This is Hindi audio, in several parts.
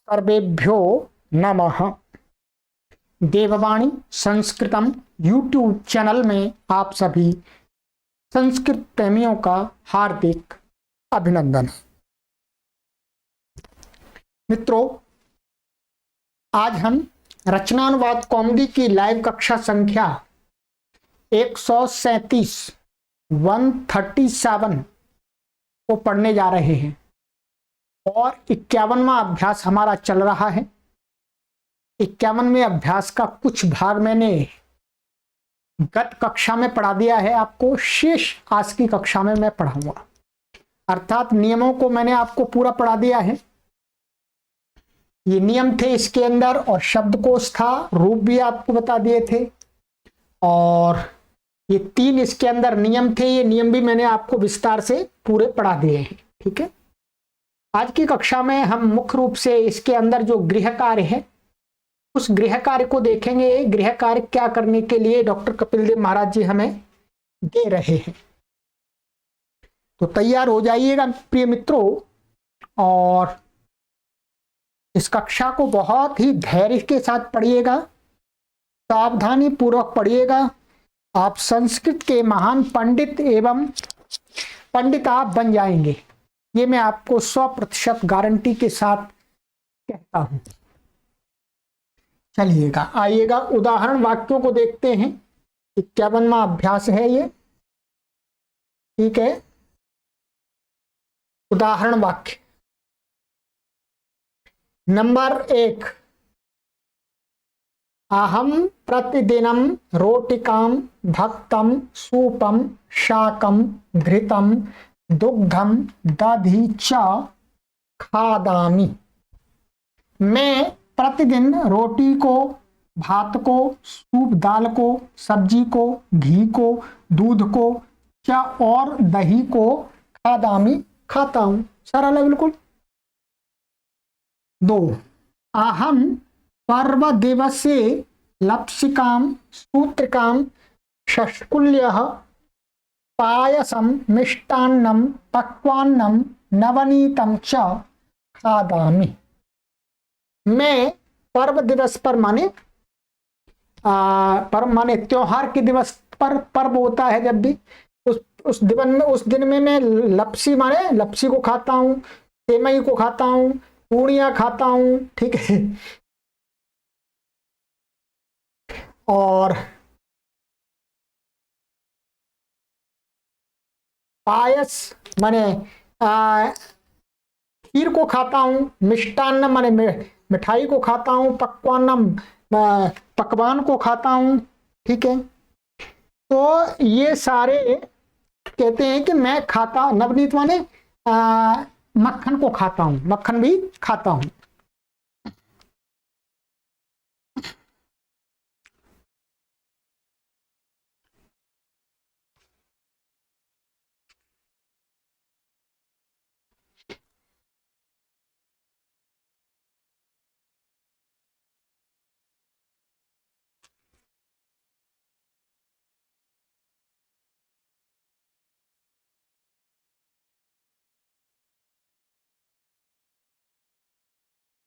सर्वेभ्यो नमः। देववाणी संस्कृतम यूट्यूब चैनल में आप सभी संस्कृत प्रेमियों का हार्दिक अभिनंदन। मित्रों, आज हम रचनानुवाद कौमुदी की लाइव कक्षा संख्या 137 137 को पढ़ने जा रहे हैं और 51वां अभ्यास हमारा चल रहा है। 51वें अभ्यास का कुछ भाग मैंने गत कक्षा में पढ़ा दिया है, आपको शेष आज की कक्षा में मैं पढ़ाऊंगा। अर्थात नियमों को मैंने आपको पूरा पढ़ा दिया है। ये नियम थे इसके अंदर और शब्दकोश था, रूप भी आपको बता दिए थे और ये 3 इसके अंदर नियम थे। ये नियम भी मैंने आपको विस्तार से पूरे पढ़ा दिए हैं। ठीक है, आज की कक्षा में हम मुख्य रूप से इसके अंदर जो गृह कार्य है उस गृह कार्य को देखेंगे। गृह कार्य क्या करने के लिए डॉक्टर कपिल देव महाराज जी हमें दे रहे हैं। तो तैयार हो जाइएगा प्रिय मित्रों और इस कक्षा को बहुत ही धैर्य के साथ पढ़िएगा, सावधानी पूर्वक पढ़िएगा। आप संस्कृत के महान पंडित एवं पंडित आप बन जाएंगे, ये मैं आपको 100% गारंटी के साथ कहता हूं। चलिएगा, आइएगा उदाहरण वाक्यों को देखते हैं। 51वां अभ्यास है ये। ठीक है, उदाहरण वाक्य नंबर 1। अहम प्रतिदिनम रोटिकाम भक्तम सूपम शाकम घृतम दुग्धम दधि च खादामि। मैं प्रतिदिन रोटी को, भात को, सूप दाल को, सब्जी को, घी को, दूध को, च और दही को खादामि खाता हूं। सरल है बिल्कुल। 2। अहम पर्व दिवसे लप्सिकाम सूत्रिकाम शष्कुल्यः पायसम मिष्टान्नम पक्वान्नम नवनीतम च खादामि। मैं पर्व दिवस पर माने पर्व माने त्योहार के दिवस पर पर्व होता है जब भी उस दिन में मैं लपसी माने लपसी को खाता हूँ, सेवई को खाता हूँ, पूड़ियाँ खाता हूँ। ठीक है, और पायस माने खीर को खाता हूँ, मिष्टान्न माने मिठाई को खाता हूँ, पकवानम पकवान को खाता हूँ। ठीक है, तो ये सारे कहते हैं कि मैं खाता, नवनीत माने मक्खन को खाता हूँ, मक्खन भी खाता हूँ।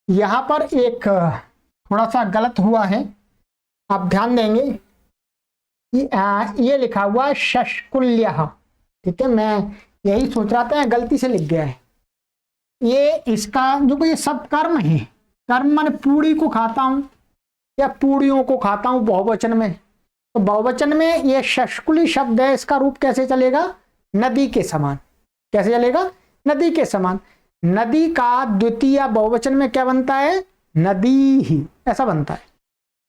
यहां पर एक थोड़ा सा गलत हुआ है, आप ध्यान देंगे कि ये लिखा हुआ है शष्कुल्यः। ठीक है, मैं यही सोच रहा था, गलती से लिख गया है। ये इसका जो ये सब कर्म है, कर्म माने पूड़ी को खाता हूं या पूड़ियों को खाता हूं बहुवचन में। तो बहुवचन में ये शष्कुली शब्द है, इसका रूप कैसे चलेगा? नदी के समान। कैसे चलेगा? नदी के समान। नदी का द्वितीय बहुवचन में क्या बनता है? नदी ही, ऐसा बनता है।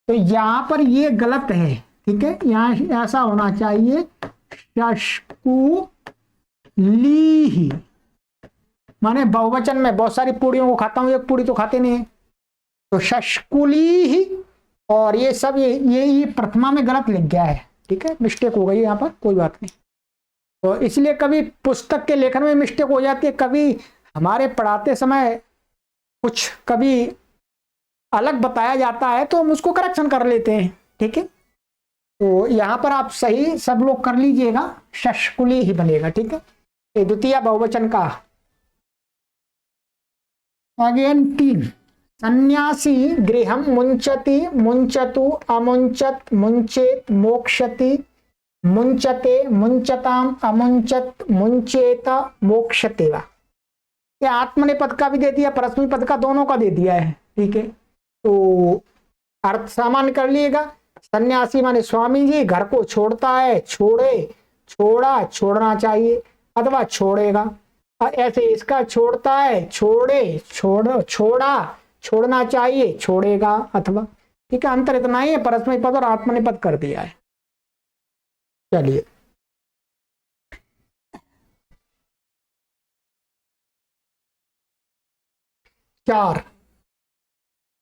तो यहां पर ये गलत है। ठीक है, यहां ऐसा होना चाहिए शष्कुली ही, माने बहुवचन में बहुत सारी पूड़ियों को खाता हूं, एक पूड़ी तो खाते नहीं है, तो शष्कुली ही। और ये सब ये प्रथमा में गलत लिख गया है। ठीक है, मिस्टेक हो गई यहाँ पर, कोई बात नहीं। तो इसलिए कभी पुस्तक के लेखन में मिस्टेक हो जाती है, कभी हमारे पढ़ाते समय कुछ कभी अलग बताया जाता है तो हम उसको करेक्शन कर लेते हैं। ठीक है, तो यहाँ पर आप सही सब लोग कर लीजिएगा, शष्कुली ही बनेगा। ठीक है, ये द्वितीय बहुवचन का। अगेन 3 सन्यासी गृहम मुंचति मुंचतु अमुंचत मुंचेत मोक्षति मुंचते मुंचताम अमुंचत मुंचेत मोक्षते वा। ये आत्मनेपद का भी दे दिया, परस्मै पद का, दोनों का दे दिया है। ठीक है, तो अर्थ सामान्य कर लिएगा। सन्यासी माने स्वामी जी, घर को छोड़ता है, छोड़े, छोड़ा, छोड़ना चाहिए अथवा छोड़ेगा। ऐसे इसका छोड़ता है, छोड़े, छोड़ा, छोड़ना चाहिए, छोड़ेगा अथवा। ठीक है, अंतर इतना ही है, परस्मै पद और आत्मनेपद कर दिया है। चलिए, चार,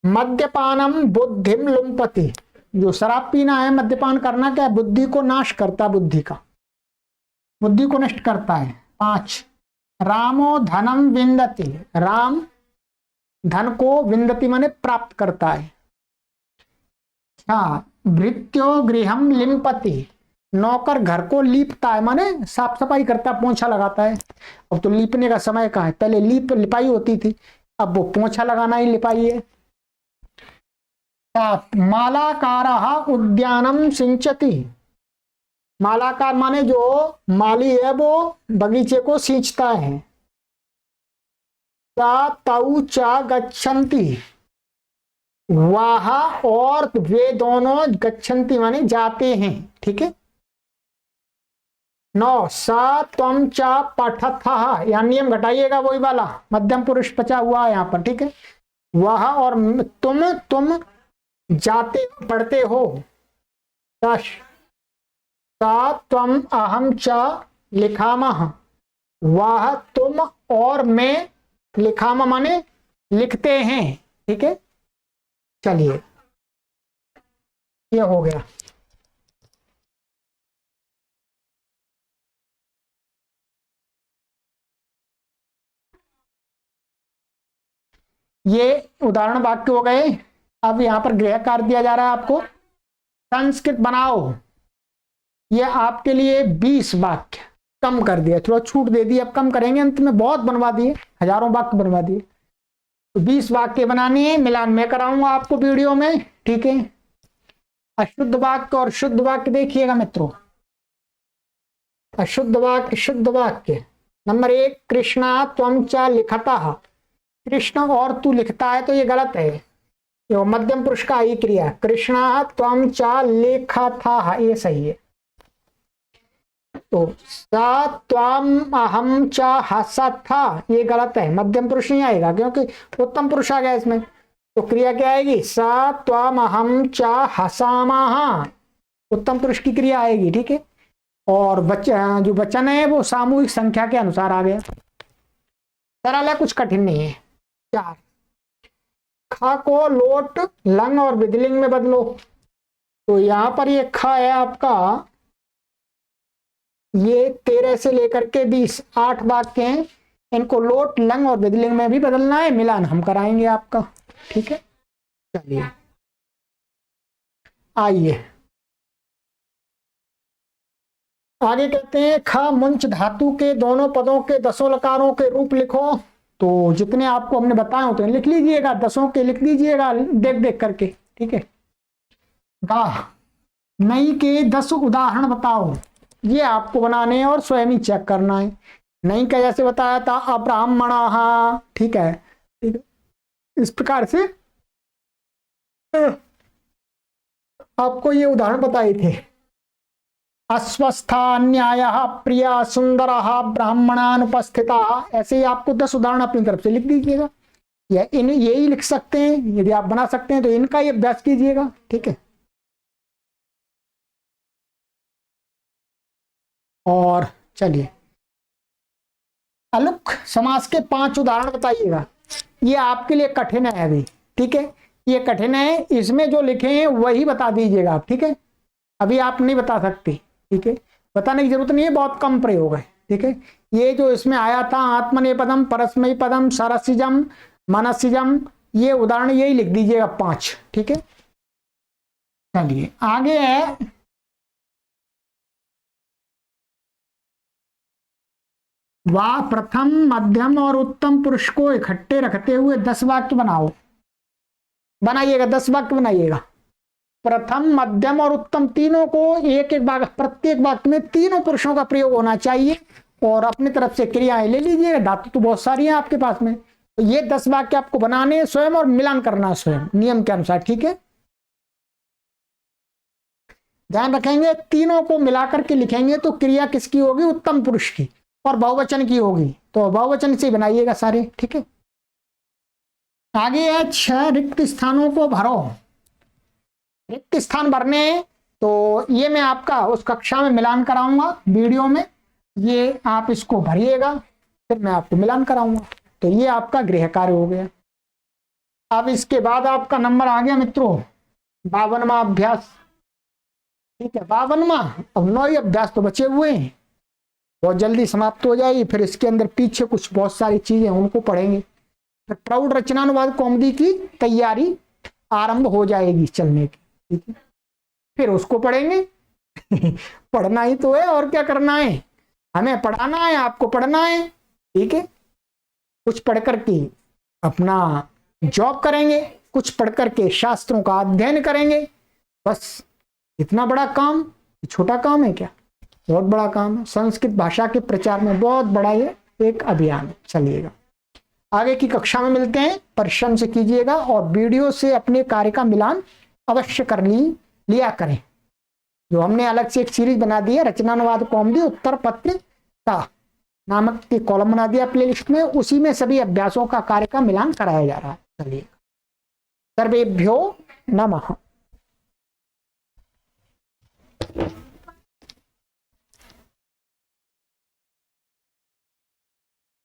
मद्यपानम बुद्धिम लुम्पति। जो शराब पीना है, मद्यपान करना क्या है? बुद्धि को नाश करता, बुद्धि को नष्ट करता है। 5, रामो धनम विंदति। राम धन को विंदति माने प्राप्त करता है। 6, भृत्यो गृहम लिम्पति। नौकर घर को लीपता है, माने साफ सफाई करता, पोंछा लगाता है। अब तो लीपने का समय कहाँ है, पहले लिपाई होती थी, अब वो पोंछा लगाना ही लिपाई है। 7, मालाकार उद्यानम सिंचति। मालाकार माने जो माली है वो बगीचे को सींचता है। तौ च गच्छन्ति। वाह और वे दोनों गच्छन्ति माने जाते हैं। ठीक है। 9, स त्वं च पठथः। यहाँ नियम घटाइएगा वही वाला, मध्यम पुरुष बचा हुआ है यहाँ पर। ठीक है, वह और तुम जाते पढ़ते हो। 10, त्वम अहम च लिखामः। वह तुम और मैं लिखामा माने लिखते हैं। ठीक है, चलिए ये हो गया। ये उदाहरण वाक्य हो गए। अब यहां पर गृह कार्य दिया जा रहा है आपको, संस्कृत बनाओ। ये आपके लिए 20 वाक्य कम कर दिया, थोड़ा छूट दे दी, अब कम करेंगे, अंत में बहुत बनवा दिए, हजारों वाक्य बनवा दिए। तो 20 वाक्य बनाने हैं, मिलान मैं कराऊंगा आपको वीडियो में। ठीक है, अशुद्ध वाक्य और शुद्ध वाक्य देखिएगा मित्रों। अशुद्ध वाक्य, शुद्ध वाक्य। नंबर 1, कृष्णा त्वं च लिखतः। कृष्ण और तू लिखता है, तो ये गलत है, ये मध्यम पुरुष का ही क्रिया। कृष्णा त्वं च लिखतः, ये सही है। तो सा त्वम अहम च हसतः, ये गलत है, मध्यम पुरुष नहीं आएगा क्योंकि उत्तम पुरुष आ गया इसमें। तो क्रिया क्या आएगी? सा त्वम अहम च हसामः, उत्तम पुरुष की क्रिया आएगी। ठीक है, और जो वचन है वो सामूहिक संख्या के अनुसार आ गया। सरल है, कुछ कठिन नहीं है। 4, ख को लोट लंग और विधिलिंग में बदलो। तो यहां पर ये ख है आपका, ये 13 से लेकर के 20, 8 वाक्य हैं। इनको लोट लंग और विधिलिंग में भी बदलना है, मिलान हम कराएंगे आपका। ठीक है, चलिए आइए आगे कहते हैं, ख मुंच धातु के दोनों पदों के 10 लकारों के रूप लिखो। तो जितने आपको हमने बताए होते हैं लिख लीजिएगा, 10 के लिख दीजिएगा देख देख करके। ठीक है, गाह नई के 10 उदाहरण बताओ। ये आपको बनाने हैं और स्वयं ही चेक करना है। नहीं का जैसे बताया था, अब्राह्मणः। ठीक है, ठीक है, इस प्रकार से आपको ये उदाहरण बताए थे। अस्वस्था न्यायः प्रिया सुंदरः ब्राह्मणानुपस्थितः। ऐसे ही आपको 10 उदाहरण अपनी तरफ से लिख दीजिएगा, या इन यही लिख सकते हैं। यदि आप बना सकते हैं तो इनका ही अभ्यास कीजिएगा। ठीक है, और चलिए अलुक समास के 5 उदाहरण बताइएगा। ये आपके लिए कठिन है अभी। ठीक है, ये कठिन है, इसमें जो लिखे हैं वही बता दीजिएगा आप। ठीक है, अभी आप नहीं बता सकते। ठीक है, बताने की जरूरत नहीं है, बहुत कम प्रयोग है। ठीक है, ये जो इसमें आया था, आत्मनेपदम, परस्मै पदम, सरसिजम, मनसिजम, ये उदाहरण यही लिख दीजिएगा 5। ठीक है, चलिए आगे है, वाह प्रथम मध्यम और उत्तम पुरुष को इकट्ठे रखते हुए 10 वाक्य बनाओ। बनाइएगा, 10 वाक्य बनाइएगा। प्रथम, मध्यम और उत्तम तीनों को एक एक वाक्य, प्रत्येक वाक्य में तीनों पुरुषों का प्रयोग होना चाहिए। और अपनी तरफ से क्रियाएं ले लीजिएगा, धातु तो बहुत सारी हैं आपके पास में। तो ये 10 वाक्य आपको बनाने हैं स्वयं और मिलान करना स्वयं नियम के अनुसार, ठीक है। ध्यान रखेंगे, तीनों को मिलाकर के लिखेंगे तो क्रिया किसकी होगी, उत्तम पुरुष की, और बहुवचन की होगी। तो बहुवचन से बनाइएगा सारे, ठीक है। आगे है 6 रिक्त स्थानों को भरो। रिक्त स्थान भरने, तो ये मैं आपका उस कक्षा में मिलान कराऊंगा वीडियो में, ये आप इसको भरिएगा, फिर मैं आपको मिलान कराऊंगा। तो ये आपका गृह कार्य हो गया। अब इसके बाद आपका नंबर आ गया मित्रों 52वां अभ्यास, ठीक है। 52वां, अब 9 अभ्यास तो बचे हुए हैं, बहुत जल्दी समाप्त हो जाएगी। फिर इसके अंदर पीछे कुछ बहुत सारी चीजें उनको पढ़ेंगे। फिर प्रौढ़ रचनानुवाद कौमुदी की तैयारी आरंभ हो जाएगी चलने की, ठीक है। फिर उसको पढ़ेंगे पढ़ना ही तो है, और क्या करना है, हमें पढ़ाना है, आपको पढ़ना है, ठीक है। कुछ पढ़ करके अपना जॉब करेंगे, कुछ पढ़ करके शास्त्रों का अध्ययन करेंगे, बस इतना बड़ा काम, छोटा काम है क्या, बहुत बड़ा काम है। संस्कृत भाषा के प्रचार में बहुत बड़ा ये एक अभियान है। चलिएगा, आगे की कक्षा में मिलते हैं, परिश्रम से कीजिएगा और वीडियो से अपने कार्य का मिलान अवश्य कर लिया करें। जो हमने अलग से एक सीरीज बना दी है, रचनानुवाद कौमुदी उत्तर पत्र का नामक की कॉलम बना दिया प्लेलिस्ट में, उसी में सभी अभ्यासों का कार्य का मिलान कराया जा रहा है। चलिए, सर्वेभ्यो नमः।